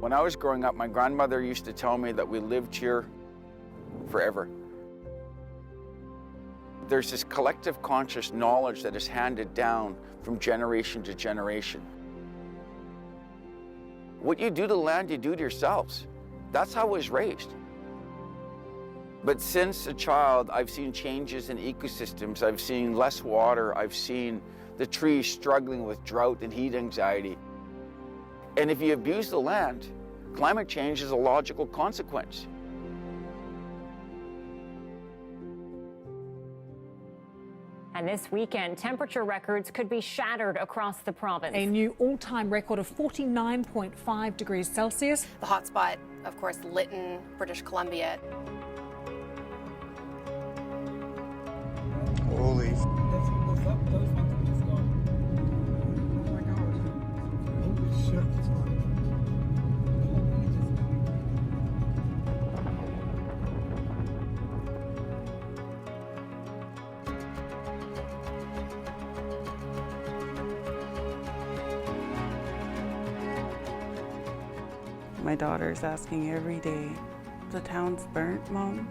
When I was growing up, my grandmother used to tell me that we lived here forever. There's this collective conscious knowledge that is handed down from generation to generation. What you do to land, you do to yourselves. That's how I was raised. But since a child, I've seen changes in ecosystems. I've seen less water. I've seen the trees struggling with drought and heat anxiety. And if you abuse the land, climate change is a logical consequence. And this weekend, temperature records could be shattered across the province. A new all-time record of 49.5 degrees Celsius. The hotspot, of course, Lytton, British Columbia. Holy My daughter's asking every day, the town's burnt, Mom?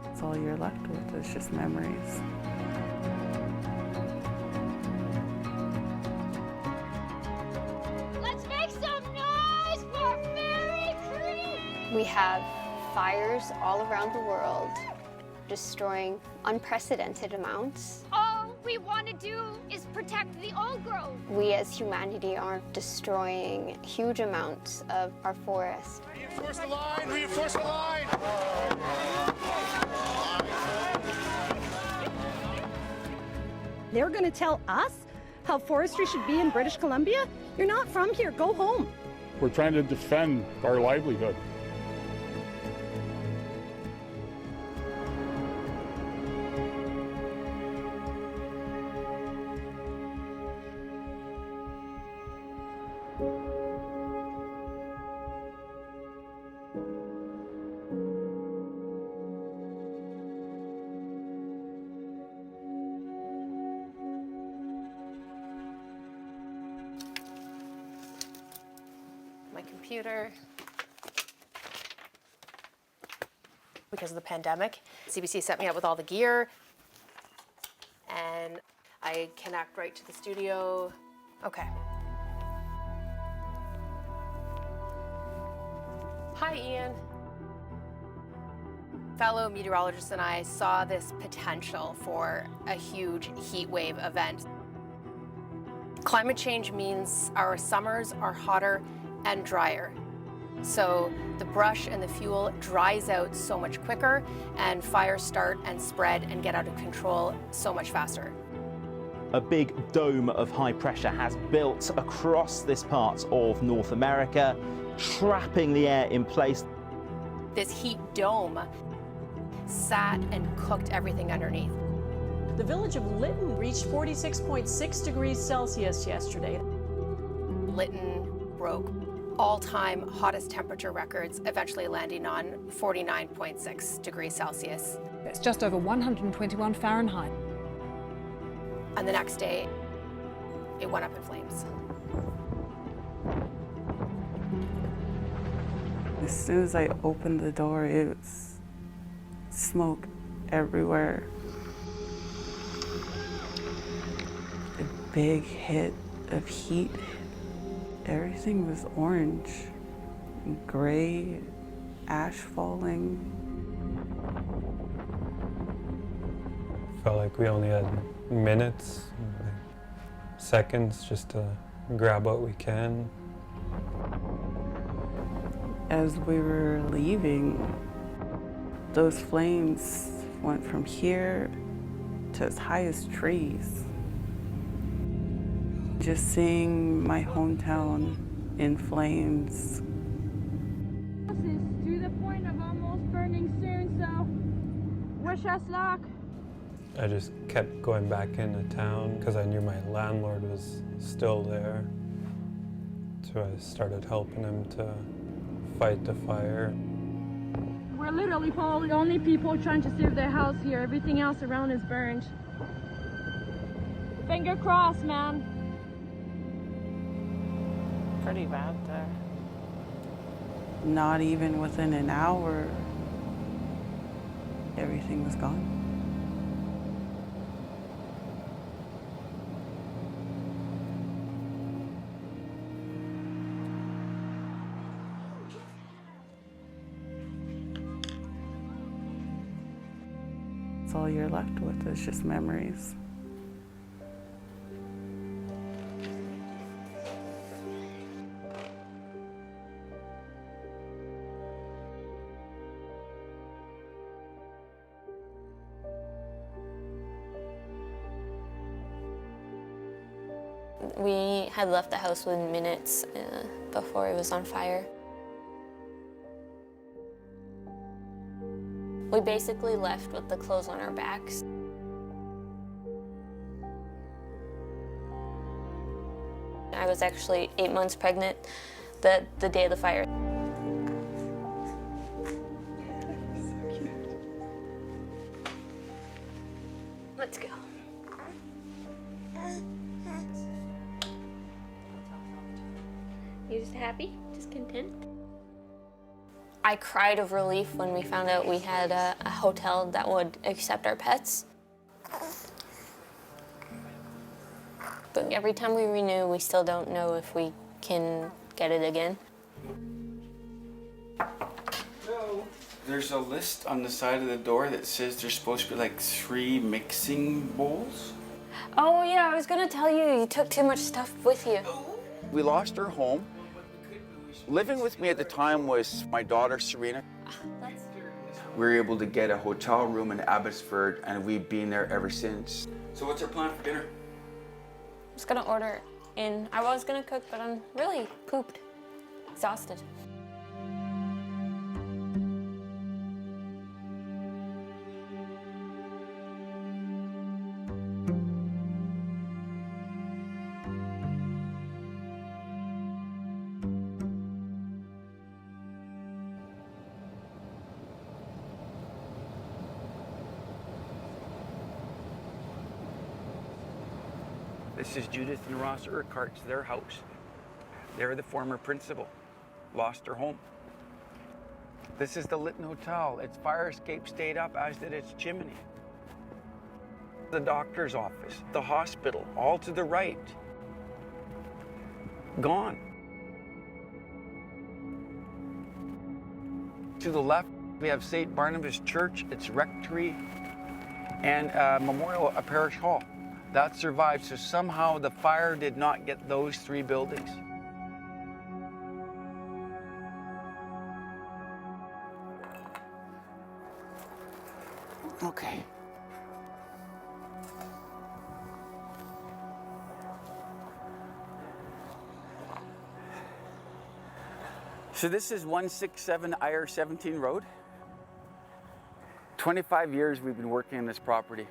That's all you're left with, is just memories. Let's make some noise for Fairy Creek! We have fires all around the world, destroying unprecedented amounts. All we want to do is protect the old growth. We as humanity are destroying huge amounts of our forests. Reinforce the line! Reinforce the line! They're going to tell us how forestry should be in British Columbia? You're not from here. Go home. We're trying to defend our livelihood. My computer. Because of the pandemic, CBC sent me out with all the gear, and I connect right to the studio. Okay. Hi, Ian. Fellow meteorologists and I saw this potential for a huge heat wave event. Climate change means our summers are hotter and drier. So the brush and the fuel dries out so much quicker, and fires start and spread and get out of control so much faster. A big dome of high pressure has built across this part of North America, trapping the air in place. This heat dome sat and cooked everything underneath. The village of Lytton reached 46.6 degrees Celsius yesterday. Lytton broke all-time hottest temperature records, eventually landing on 49.6 degrees Celsius. It's just over 121 Fahrenheit. And the next day, it went up in flames. As soon as I opened the door, it was smoke everywhere. A big hit of heat. Everything was orange, gray, ash falling. Felt like we only had minutes, seconds just to grab what we can. As we were leaving, those flames went from here to as high as trees. Just seeing my hometown in flames. To the point of almost burning soon, so wish us luck. I just kept going back into town because I knew my landlord was still there. So I started helping him to fight the fire. We're literally all the only people trying to save their house here. Everything else around is burned. Finger crossed, man. Pretty bad there. Not even within an hour, everything was gone. That's all you're left with is just memories. We had left the house within minutes before it was on fire. We basically left with the clothes on our backs. I was actually 8 months pregnant the day of the fire. Let's go. You just happy? Just content? I cried of relief when we found out we had a hotel that would accept our pets. But every time we renew, we still don't know if we can get it again. There's a list on the side of the door that says there's supposed to be like 3 mixing bowls. Oh yeah, I was gonna tell you, you took too much stuff with you. We lost our home. Living with me at the time was my daughter, Serena. We were able to get a hotel room in Abbotsford, and we've been there ever since. So what's our plan for dinner? I'm just gonna order in. I was gonna cook, but I'm really pooped, exhausted. This is Judith and Ross Urquhart's, their house. They're the former principal, lost her home. This is the Lytton Hotel. Its fire escape stayed up, as did its chimney. The doctor's office, the hospital, all to the right. Gone. To the left, we have St. Barnabas Church, its rectory, and Memorial, a parish hall. That survived, so somehow the fire did not get those 3 buildings. Okay. So this is 167 IR-17 Road. 25 years we've been working on this property.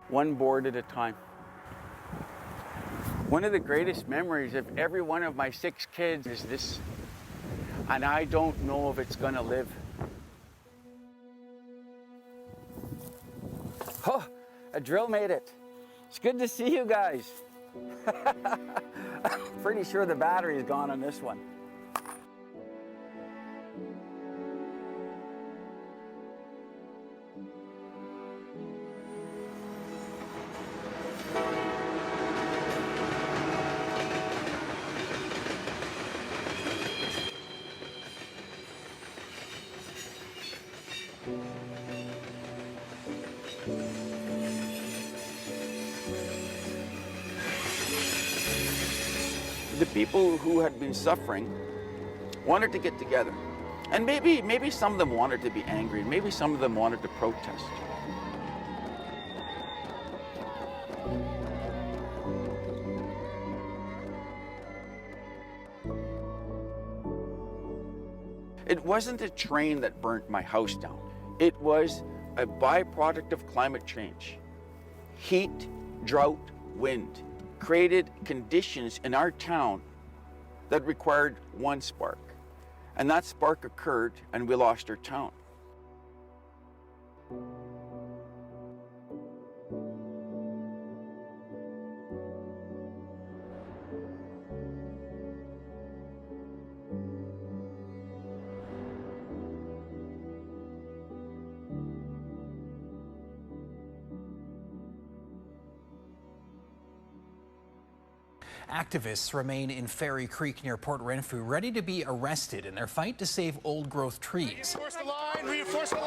One board at a time. One of the greatest memories of every one of my 6 kids is this, and I don't know if it's gonna live. Oh, a drill made it. It's good to see you guys. I'm pretty sure the battery's gone on this one. The people who had been suffering wanted to get together. And maybe some of them wanted to be angry, maybe some of them wanted to protest. It wasn't a train that burnt my house down. It was a byproduct of climate change. Heat, drought, wind created conditions in our town that required one spark. And that spark occurred and we lost our town. Activists remain in Ferry Creek near Port Renfrew, ready to be arrested in their fight to save old-growth trees. Reinforce the line! Reinforce the line!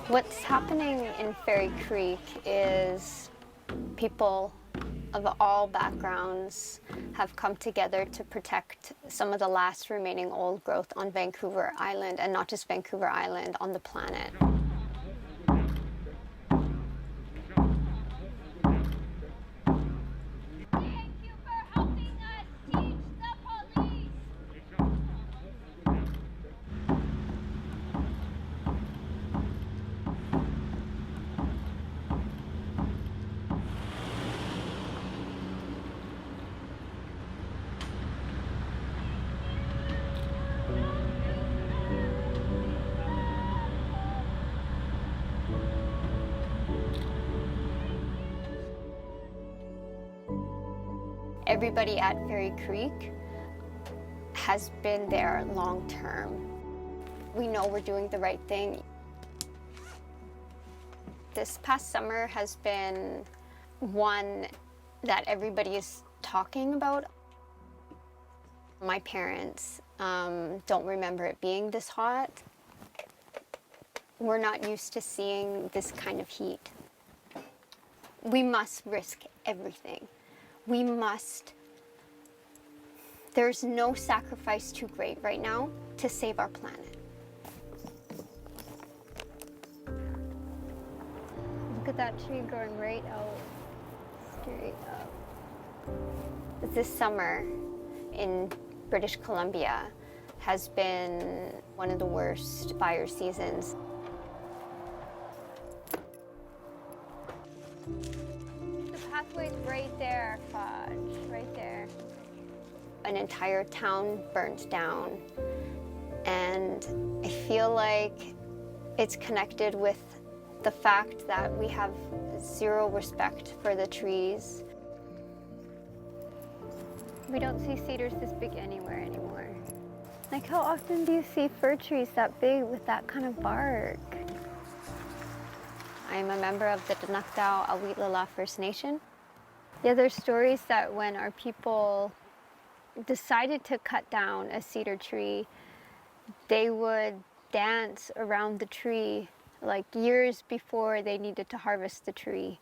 What's happening in Ferry Creek is people of all backgrounds have come together to protect some of the last remaining old growth on Vancouver Island, and not just Vancouver Island, on the planet. Everybody at Ferry Creek has been there long term. We know we're doing the right thing. This past summer has been one that everybody is talking about. My parents don't remember it being this hot. We're not used to seeing this kind of heat. We must risk everything. We must. There's no sacrifice too great right now to save our planet. Look at that tree growing right out, straight up. This summer in British Columbia has been one of the worst fire seasons. The pathway's right there, Fudge, right there. An entire town burnt down, and I feel like it's connected with the fact that we have zero respect for the trees. We don't see cedars this big anywhere anymore. Like, how often do you see fir trees that big with that kind of bark? I'm a member of the Danakdao Awitlala First Nation. Yeah, there's stories that when our people decided to cut down a cedar tree, they would dance around the tree like years before they needed to harvest the tree.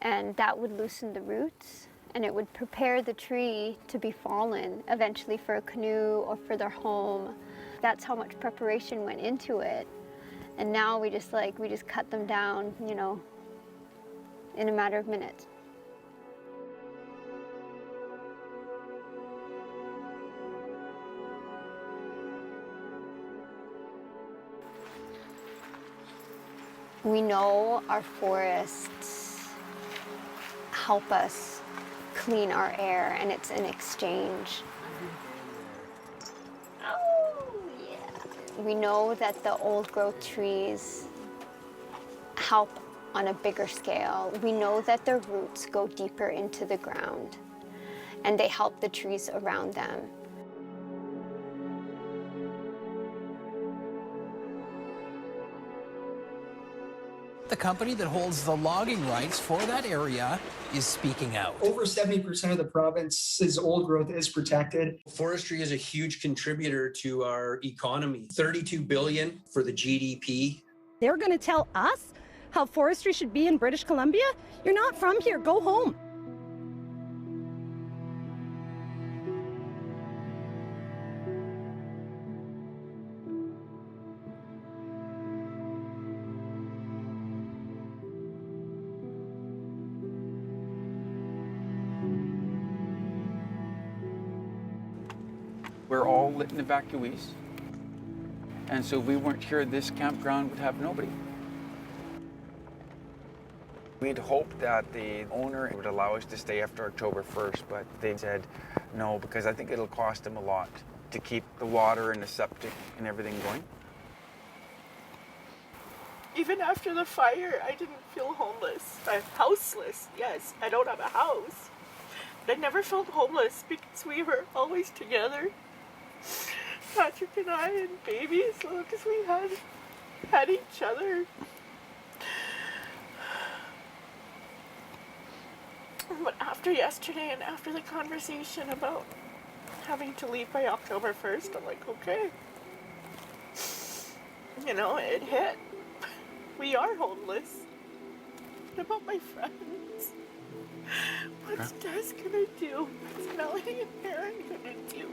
And that would loosen the roots, and it would prepare the tree to be fallen eventually for a canoe or for their home. That's how much preparation went into it. And now we just cut them down, you know, in a matter of minutes. We know our forests help us clean our air, and it's an exchange. Oh, yeah. We know that the old growth trees help on a bigger scale. We know that their roots go deeper into the ground, and they help the trees around them. The company that holds the logging rights for that area is speaking out. Over 70% of the province's old growth is protected. Forestry is a huge contributor to our economy. $32 billion for the GDP. They're going to tell us how forestry should be in British Columbia? You're not from here. Go home. We're all Lytton evacuees. And so if we weren't here, this campground would have nobody. We'd hoped that the owner would allow us to stay after October 1st, but they said no, because I think it'll cost them a lot to keep the water and the septic and everything going. Even after the fire, I didn't feel homeless. I'm houseless, yes. I don't have a house. But I never felt homeless because we were always together. Patrick and I and baby, as long as we had each other. But after yesterday and after the conversation about having to leave by October 1st, I'm like, okay. You know, it hit. We are homeless. What about my friends? What's Des gonna do? What's Melanie and Aaron gonna do?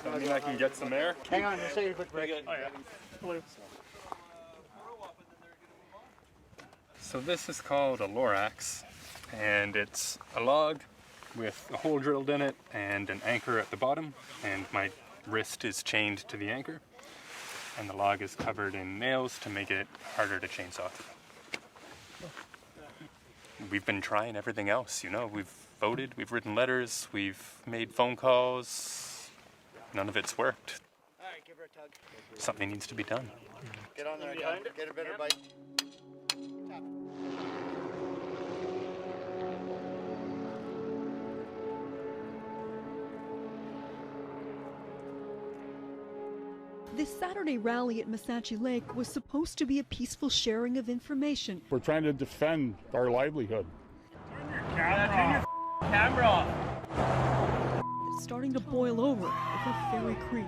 I mean, I can get some air. Hang on, just take a quick break. Oh, yeah. So this is called a lorax, and it's a log with a hole drilled in it and an anchor at the bottom, and my wrist is chained to the anchor, and the log is covered in nails to make it harder to chainsaw through. We've been trying everything else, you know. We've voted, we've written letters, we've made phone calls. None of it's worked. All right, give her a tug. Something needs to be done. Get on there, get a better bite. This Saturday rally at Massachi Lake was supposed to be a peaceful sharing of information. We're trying to defend our livelihood. Turn your camera off. It's starting to boil over at Ferry Creek.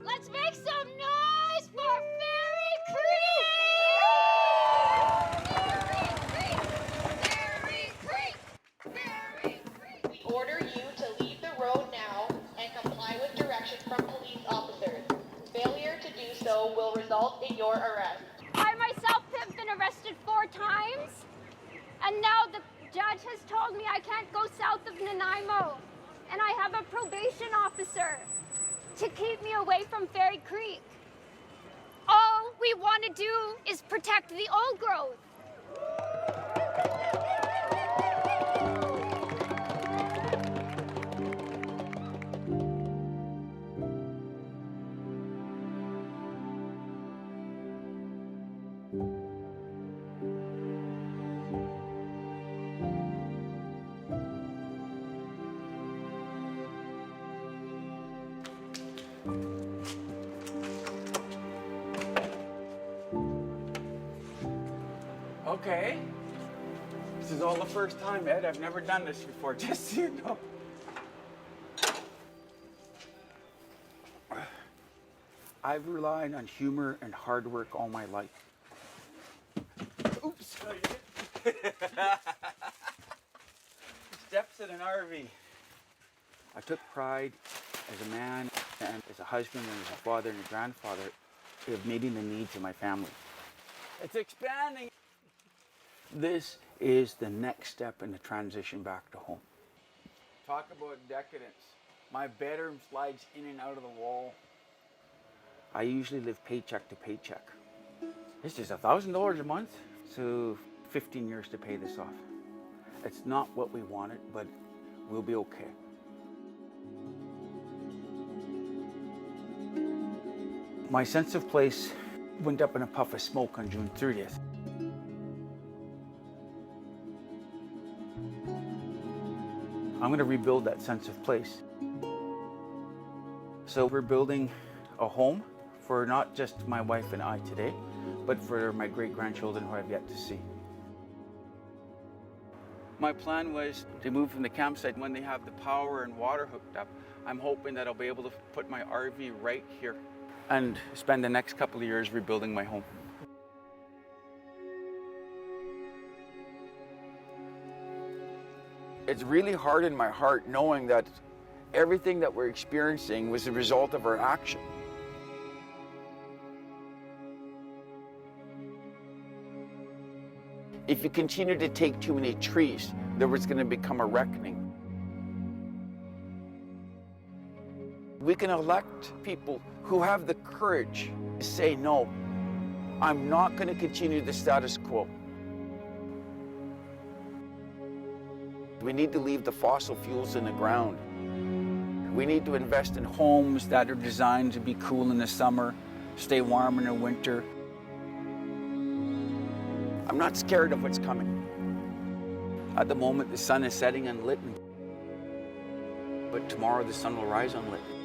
Let's make some noise for Ferry Creek! We order you to leave the road now and comply with directions from police officers. Failure to do so will result in your arrest. I myself have been arrested 4 times, and now the judge has told me I can't go south of Nanaimo, and I have a probation officer to keep me away from Ferry Creek. All we want to do is protect the old growth. Okay. This is all the first time, Ed. I've never done this before, just so you know. I've relied on humor and hard work all my life. Oops. Steps in an RV. I took pride as a man and as a husband and as a father and a grandfather of meeting the needs of my family. It's expanding. This is the next step in the transition back to home. Talk about decadence. My bedroom slides in and out of the wall. I usually live paycheck to paycheck. This is $1,000 a month, so 15 years to pay this off. It's not what we wanted, but we'll be okay. My sense of place went up in a puff of smoke on June 30th. I'm going to rebuild that sense of place. So we're building a home for not just my wife and I today, but for my great-grandchildren who I've yet to see. My plan was to move from the campsite when they have the power and water hooked up. I'm hoping that I'll be able to put my RV right here and spend the next couple of years rebuilding my home. It's really hard in my heart knowing that everything that we're experiencing was the result of our action. If you continue to take too many trees, there was going to become a reckoning. We can elect people who have the courage to say, no, I'm not going to continue the status quo. We need to leave the fossil fuels in the ground. We need to invest in homes that are designed to be cool in the summer, stay warm in the winter. I'm not scared of what's coming. At the moment, the sun is setting on Lytton, but tomorrow the sun will rise on Lytton.